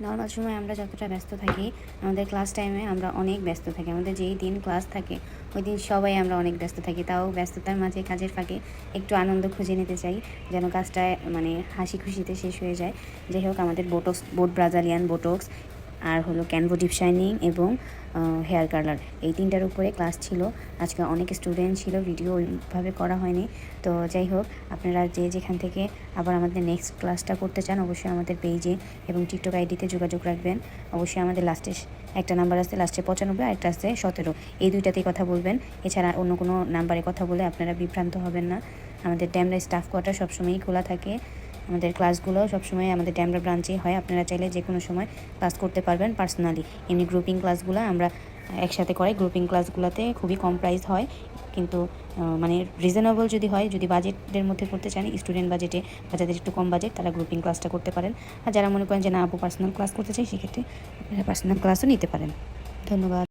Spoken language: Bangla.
নর্মাল সময় আমরা যতটা ব্যস্ত থাকি, আমাদের ক্লাস টাইমে আমরা অনেক ব্যস্ত থাকি। আমাদের যেই দিন ক্লাস থাকে ওই দিন সবাই আমরা অনেক ব্যস্ত থাকি। তাও ব্যস্ততার মাঝে কাজের ফাঁকে একটু আনন্দ খুঁজে নিতে চাই, যেন কাজটা মানে হাসি খুশিতে শেষ হয়ে যায়। যাই হোক, আমাদের বোট ব্রাজালিয়ান বোটক্স আর হলো ক্যানভো ডিপ শাইনিং এবং হেয়ার কালার, এই তিনটার উপরে ক্লাস ছিল। আজকে অনেক স্টুডেন্ট ছিল, ভিডিও ওইভাবে করা হয়নি। তো যাই হোক, আপনারা যেখান থেকে আবার আমাদের নেক্সট ক্লাসটা করতে চান, অবশ্যই আমাদের পেজে এবং টিকটক আইডিতে যোগাযোগ রাখবেন। অবশ্যই আমাদের লাস্টে একটা নাম্বার আছে, লাস্টে 95 আর একটা আছে 17, এই দুইটাতেই কথা বলবেন। এছাড়া অন্য কোনো নাম্বারে কথা বলে আপনারা বিভ্রান্ত হবেন না। আমাদের ড্যামরা স্টাফ কোয়ার্টার সবসময়ই খোলা থাকে। আমাদের ক্লাসগুলো সবসময় আমাদের ড্যামরা ব্রাঞ্চেই হয়। আপনারা চাইলে যে কোনো সময় ক্লাস করতে পারবেন পার্সোনালি। এমনি গ্রুপিং ক্লাসগুলো আমরা একসাথে করাই। গ্রুপিং ক্লাসগুলোতে খুবই কম প্রাইস হয়, কিন্তু মানে রিজনেবল যদি হয়, যদি বাজেটের মধ্যে করতে চান, স্টুডেন্ট বাজেটে বা যাদের একটু কম বাজেট, তারা গ্রুপিং ক্লাসটা করতে পারেন। আর যারা মনে করেন যে না আপু পার্সোনাল ক্লাস করতে চাই, সেক্ষেত্রে আপনারা পার্সোনাল ক্লাসও নিতে পারেন। ধন্যবাদ।